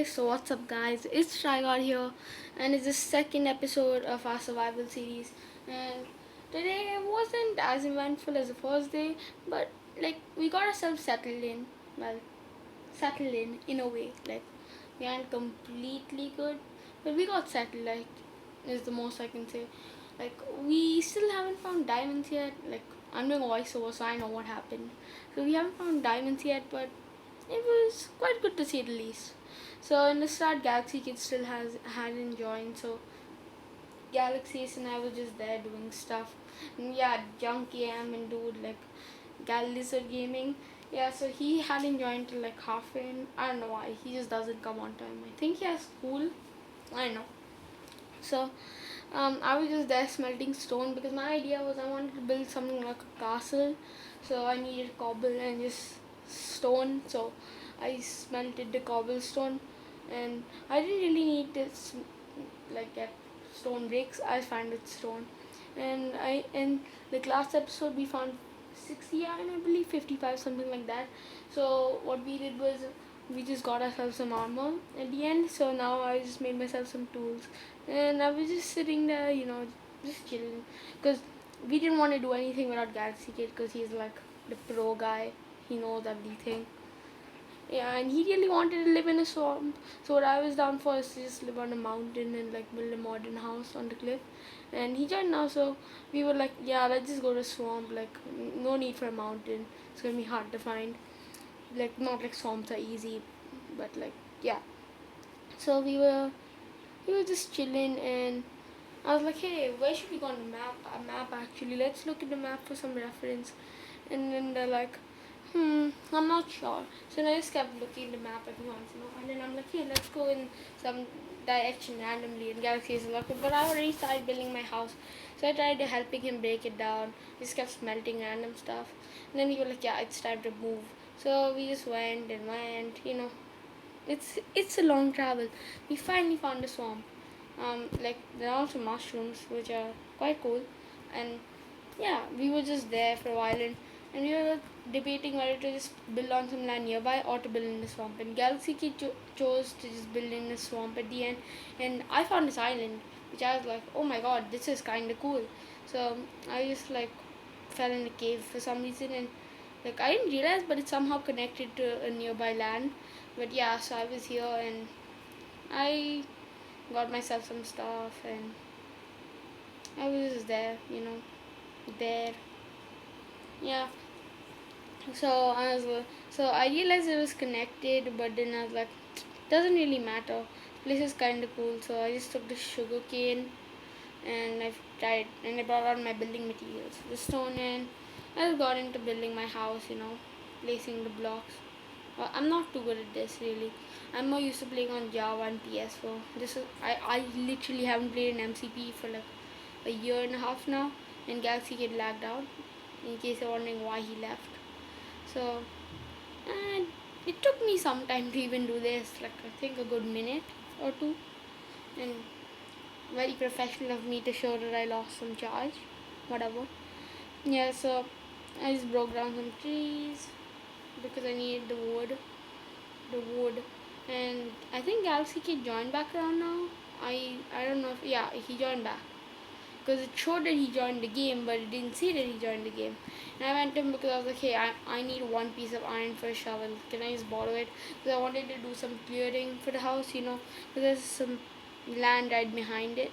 so what's up, guys? It's Trigod here, and it's the second episode of our survival series. And today wasn't as eventful as the first day, but we got ourselves settled in. Well, settled in a way. We aren't completely good, but we got settled. Is the most I can say. We still haven't found diamonds yet. I'm doing voiceover, so I know what happened. So we haven't found diamonds yet, but it was quite good to say the least. So in the start, Galaxy Kid still hadn't joined. So Galaxies and I was just there doing stuff. And yeah, Junkie Am and dude Gal Lizard Gaming. Yeah, so he hadn't joined till halfway in. I don't know why. He just doesn't come on time. I think he has school. I don't know. So I was just there smelting stone because my idea was I wanted to build something like a castle. So I needed cobble and just stone. So I smelted the cobblestone, and I didn't really need this get stone bricks. I found it stone, and I in last episode we found 60 iron, I believe 55, something like that. So what we did was we just got ourselves some armor at the end. So now I just made myself some tools, and I was just sitting there, just chilling, because we didn't want to do anything without Galaxy Kid because he's like the pro guy. He knows everything. Yeah, and he really wanted to live in a swamp. So what I was down for is to just live on a mountain and build a modern house on the cliff. And he joined now, so we were like, yeah, let's just go to a swamp. No need for a mountain. It's gonna be hard to find. Not like swamps are easy, but yeah. So we were just chilling, and I was like, hey, where should we go on the map? A map actually. Let's look at the map for some reference. And then they're like, I'm not sure. So then I just kept looking at the map every once in a while, and then I'm like, hey, let's go in some direction randomly. And Galaxy is like, but I already started building my house. So I tried helping him break it down. Just kept smelting random stuff. And then he was like, yeah, it's time to move. So we just went and went. It's a long travel. We finally found a swamp. There are also mushrooms which are quite cool, and yeah, we were just there for a while, and we were debating whether to just build on some land nearby or to build in the swamp. And Galaxy Kid chose to just build in the swamp at the end, and I found this island which I was like, oh my god, this is kind of cool. So I just fell in a cave for some reason, and I didn't realize, but it's somehow connected to a nearby land. But yeah, so I was here and I got myself some stuff, and I was just there. Yeah. So I realized it was connected, but then I was like, doesn't really matter. This place is kind of cool, so I just took the sugar cane and I brought out my building materials, the stone, and I just got into building my house. Placing the blocks. I'm not too good at this really. I'm more used to playing on Java and PS4. I literally haven't played an MCP for a year and a half now, and Galaxy Kid lagged out. In case you're wondering why he left. So, and it took me some time to even do this, I think a good minute or two, and very professional of me to show that I lost some charge, whatever. Yeah, so I just broke down some trees because I needed the wood, and I think Galaxy Kid joined back around now. I don't know if, yeah, he joined back because it showed that he joined the game, but it didn't say that he joined the game. And I went to him because I was like, hey, I need one piece of iron for a shovel. Can I just borrow it? Because I wanted to do some clearing for the house, because there's some land right behind it,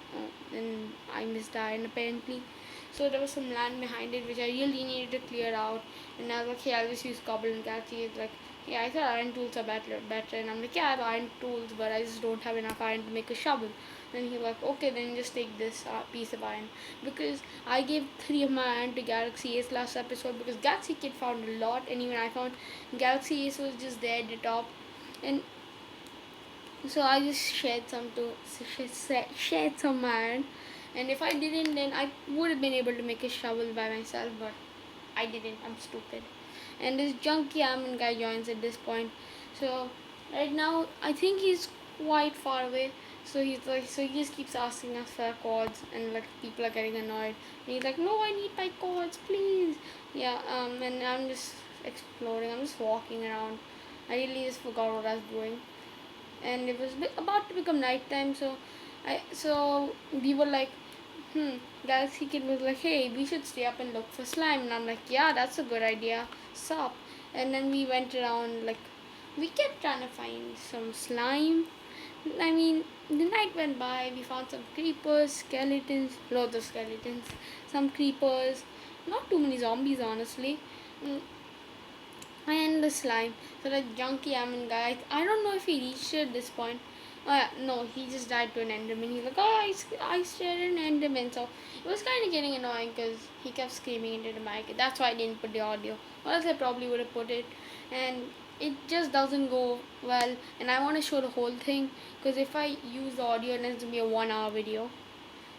and I missed iron apparently. So there was some land behind it which I really needed to clear out, and I was like, hey, I'll just use cobble and catchy. It's like, yeah, I thought iron tools are better, and I'm like, yeah, I have iron tools, but I just don't have enough iron to make a shovel. Then he's like, okay, then just take this piece of iron, because I gave 3 of my iron to Galaxy Ace last episode because Galaxy Kid found a lot, and even I found Galaxy Ace was just there at the top, and so I just shared some iron, and if I didn't, then I would have been able to make a shovel by myself, but I didn't. I'm stupid. And this junkie almond guy joins at this point. So right now, I think he's quite far away. So he just keeps asking us for our codes, and people are getting annoyed. And he's like, no, I need my codes, please. Yeah. And I'm just exploring. I'm just walking around. I really just forgot what I was doing. and it was about to become nighttime. So we were like, Galaxy Kid was like, hey, we should stay up and look for slime. And I'm like, yeah, that's a good idea. Sup? And then we went around, like, we kept trying to find some slime. I mean, the night went by, we found some creepers, skeletons, loads of skeletons, some creepers, not too many zombies, honestly. Mm, and the slime. So the junkie Ammon guy, I don't know if he reached it at this point. No, he just died to an Enderman. He's like, oh, I stared at an Enderman. So it was kind of getting annoying because he kept screaming into the mic. That's why I didn't put the audio. Or else I probably would have put it. And it just doesn't go well. And I want to show the whole thing because if I use the audio, then it's going to be a 1 hour video.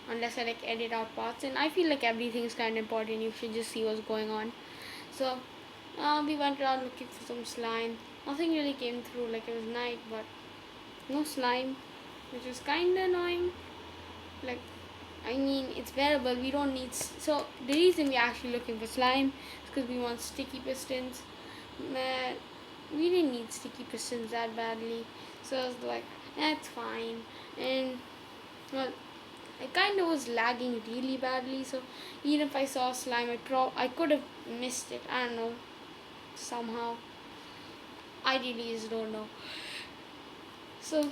Unless I like edit out parts. And I feel like everything is kind of important. You should just see what's going on. So we went around looking for some slime. Nothing really came through, like it was night, but no slime, which was kind of annoying. Like, I mean, it's bearable. We don't need. So, the reason we're actually looking for slime is because we want sticky pistons. Man, we didn't need sticky pistons that badly. So, I was like, that's fine. And, well, I kind of was lagging really badly. So, even if I saw slime, I could have missed it. I don't know. Somehow. I really just don't know. So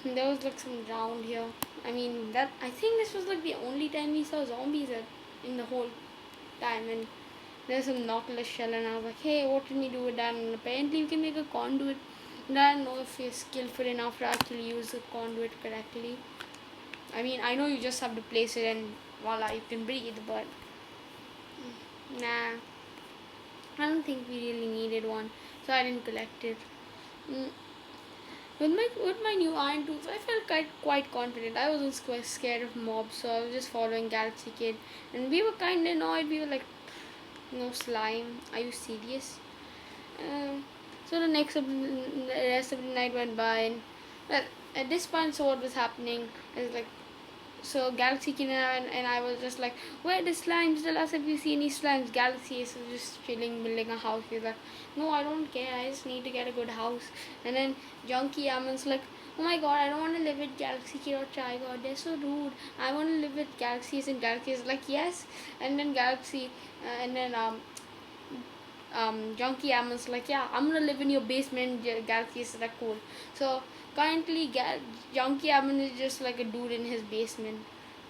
there was like some round here. I mean that I think this was like the only time we saw zombies in the whole time, and there's some Nautilus shell, and I was like, hey, what can we do with that? And apparently we can make a conduit. And I don't know if you're skillful enough to actually use the conduit correctly. I mean, I know you just have to place it and voila, you can breathe, but nah, I don't think we really needed one, so I didn't collect it. Mm. With my new iron tools, I felt quite confident. I wasn't scared of mobs, so I was just following Galaxy Kid, and we were kind of annoyed. We were like, "No slime. Are you serious?" So the rest of the night went by, and well, at this point, so what was happening is like, so Galaxy Kid and I was just like, where the slimes? Tell us if you see any slimes. Galaxy is just chilling, building a house. He's like, no, I don't care. I just need to get a good house. And then Junkie Amon's like, oh my god, I don't want to live with Galaxy Kid or Trigod. They're so rude. I want to live with Galaxies, and Galaxy is like, yes. And then and then Junkie Amon's like, yeah, I'm gonna live in your basement. Galaxy is like, cool. So currently, Junkie Amon is just like a dude in his basement.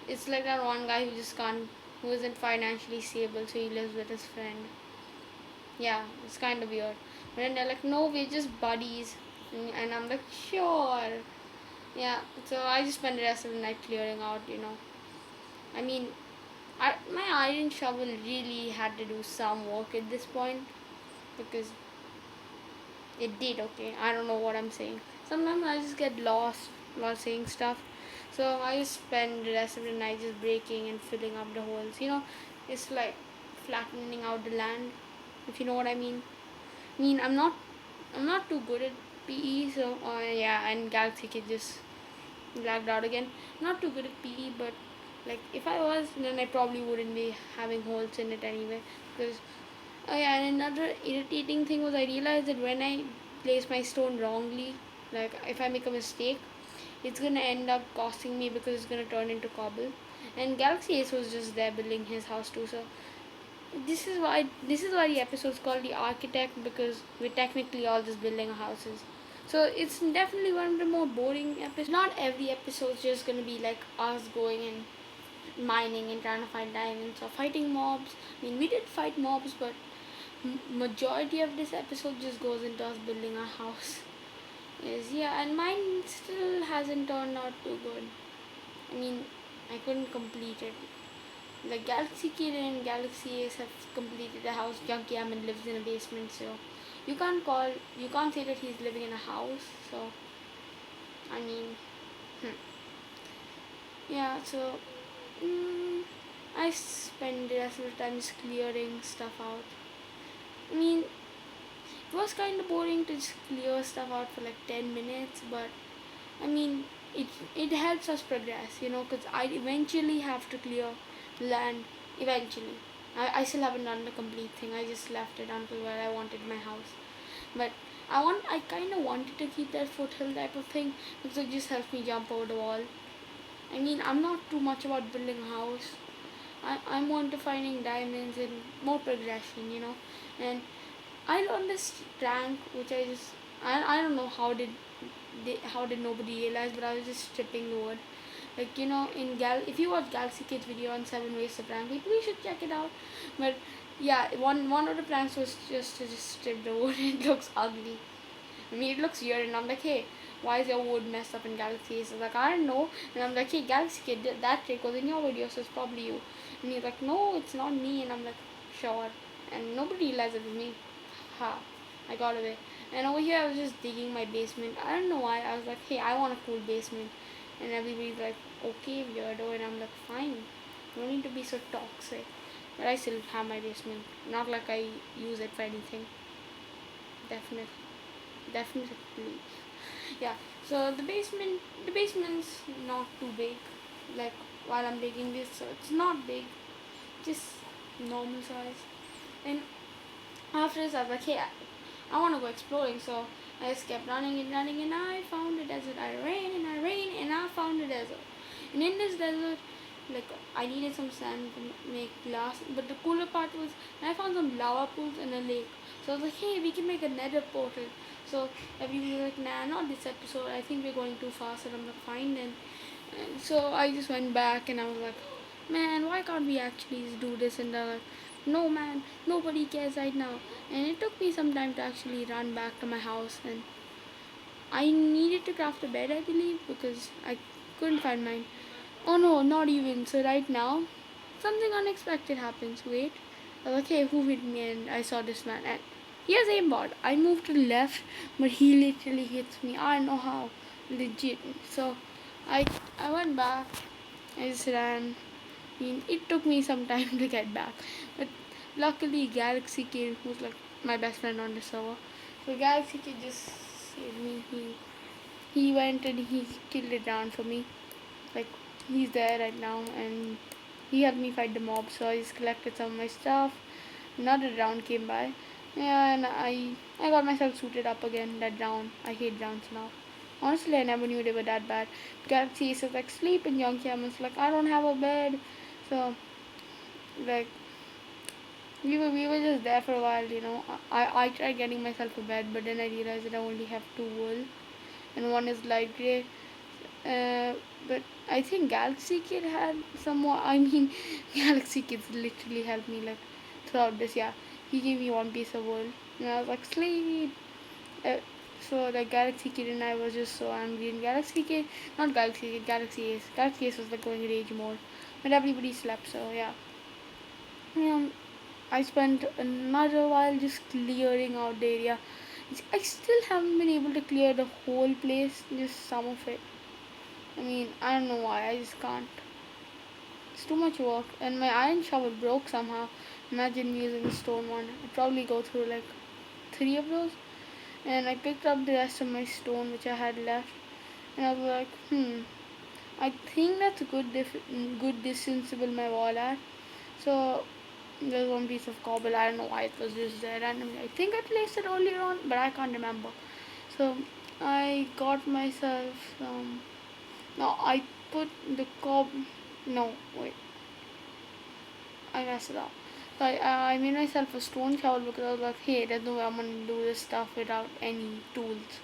It's like that one guy who isn't financially stable, so he lives with his friend. Yeah, it's kind of weird. But then they're like, no, we're just buddies. And I'm like, sure. Yeah, so I just spent the rest of the night clearing out. I mean, my iron shovel really had to do some work at this point because it did, okay. I don't know what I'm saying. Sometimes I just get lost while saying stuff. So I just spend the rest of the night just breaking and filling up the holes. It's like flattening out the land, if you know what I mean. I'm not too good at PE, so yeah, and Galaxy Kid just blacked out again. Not too good at PE, but like if I was, then I probably wouldn't be having holes in it anyway. Because oh yeah, and another irritating thing was I realized that when I place my stone wrongly, like if I make a mistake, it's gonna end up costing me because it's gonna turn into cobble. And Galaxy Ace was just there building his house too, so this is why the episode's called the Architect, because we're technically all just building our houses. So it's definitely one of the more boring episodes. Not every episode's just gonna be like us going and mining and trying to find diamonds or fighting mobs. I mean, we did fight mobs, but majority of this episode just goes into us building our house. Yes, yeah, and mine still hasn't turned out too good. I mean, I couldn't complete it. Like Galaxy Kid and Galaxy Ace have completed a house. Junkie Ammon lives in a basement, so you can't say that he's living in a house. So I mean, hmm. Yeah. So I spend the rest of the time just clearing stuff out. I mean, it was kind of boring to just clear stuff out for like 10 minutes, but I mean, it helps us progress, because I eventually have to clear land eventually. I still haven't done the complete thing. I just left it until where I wanted my house. But I kind of wanted to keep that foothill type of thing because it just helps me jump over the wall. I mean, I'm not too much about building a house. I'm more into finding diamonds and more progression, And I learned this prank, which I don't know how did nobody realize, but I was just stripping the wood. Like, if you watch Galaxy Kids video on 7 ways to prank people, you should check it out. But yeah, one of the pranks was just to just strip the wood. It looks ugly. I mean, it looks weird, and I'm like, hey, why is your wood messed up in Galaxy? He's like, I don't know. And I'm like, hey, Galaxy Kid, that trick was in your video, so it's probably you. And he's like, no, it's not me. And I'm like, sure. And nobody realized it was me. Ha. I got away. And over here, I was just digging my basement. I don't know why. I was like, hey, I want a cool basement. And everybody's like, okay, weirdo. And I'm like, fine. You don't need to be so toxic. But I still have my basement. Not like I use it for anything. Definitely. Definitely. Yeah. So the basement's not too big. Like while I'm digging this, so it's not big, just normal size. And after this, I was like, hey, I want to go exploring. So I just kept running and running, and I found a desert. I ran and I ran, and I found a desert. And in this desert, like I needed some sand to make glass. But the cooler part was I found some lava pools and a lake. So I was like, hey, we can make a nether portal. So everybody was like, nah, not this episode. I think we're going too fast. And I'm like, fine then. And so I just went back and I was like, man, why can't we actually do this? And they're like, no, man, nobody cares right now. And it took me some time to actually run back to my house. And I needed to craft a bed, I believe, because I couldn't find mine. Oh no, not even. So right now, something unexpected happens. Wait. I was like, hey, who hit me? And I saw this man. And he has aimbot. I moved to the left, but he literally hits me. I don't know how. Legit. So I I went back. I just ran. I mean, it took me some time to get back. But luckily, Galaxy Kid, who's like my best friend on the server, so Galaxy Kid just saved me. He went and he killed it down for me. Like he's there right now, and he helped me fight the mob. So I just collected some of my stuff. Another round came by. Yeah, and I got myself suited up again. That round, I hate rounds now. Honestly, I never knew they were that bad. Galaxy Ace is like sleep in Young It's like I don't have a bed, so like we were just there for a while. I tried getting myself a bed, but then I realized that I only have two wool, and one is light gray. Uh, but I think Galaxy Kid had some more. I mean, Galaxy Kids literally helped me like throughout this. Yeah, he gave me one piece of wool, and I was like sleep. Uh, so the Galaxy Kid and I was just so angry. And Galaxy Kid, not Galaxy Kid, Galaxy Ace. Galaxy Ace was like going rage mode, but everybody slept. So yeah, yeah. I spent another while just clearing out the area. I still haven't been able to clear the whole place, just some of it. I mean, I don't know why, I just can't. It's too much work, and my iron shovel broke somehow. Imagine me using a stone one. I'd probably go through like three of those. And I picked up the rest of my stone which I had left, and I was like, I think that's a good distance to build my wall at. So there's one piece of cobble. I don't know why it was just there randomly. I think I placed it earlier on, but I can't remember. So I got myself no, I put the cob. No, wait, I messed it up. So I made myself a stone shovel because I was like, hey, there's no way I'm gonna do this stuff without any tools.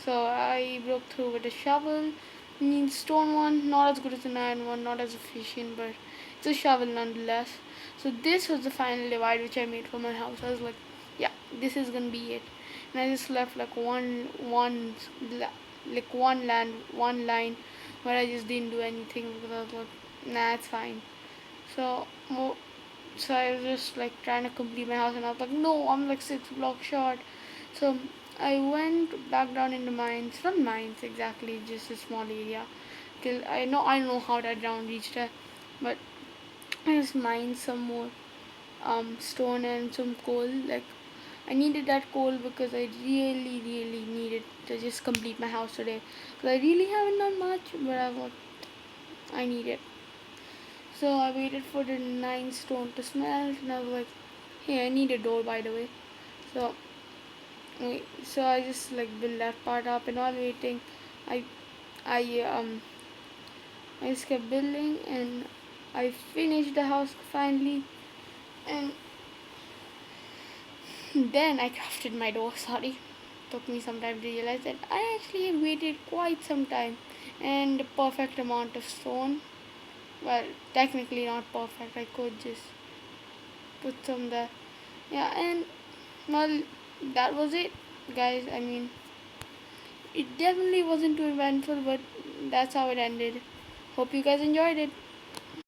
So I broke through with a shovel. I mean, stone one, not as good as an iron one, not as efficient, but it's a shovel nonetheless. So this was the final divide which I made for my house. I was like, yeah, this is gonna be it. And I just left like one line where I just didn't do anything because I was like, nah, it's fine. So so I was just like trying to complete my house, and I was like, no, I'm like 6 blocks short. So I went back down in the mines, not mines exactly, just a small area. Till I know how that round reached there, but I just mined some more stone and some coal. Like I needed that coal because I really, really needed to just complete my house today. Because I really haven't done much, but I need it. So I waited for the 9 stone to smelt, and I was like, hey, I need a door by the way. So So I just like built that part up and all waiting. I I I just kept building and I finished the house finally, and then I crafted my door. Sorry, took me some time to realize that I actually waited quite some time and the perfect amount of stone. Well, technically not perfect. I could just put some there. Yeah, and well, that was it, guys. I mean, it definitely wasn't too eventful, but that's how it ended. Hope you guys enjoyed it.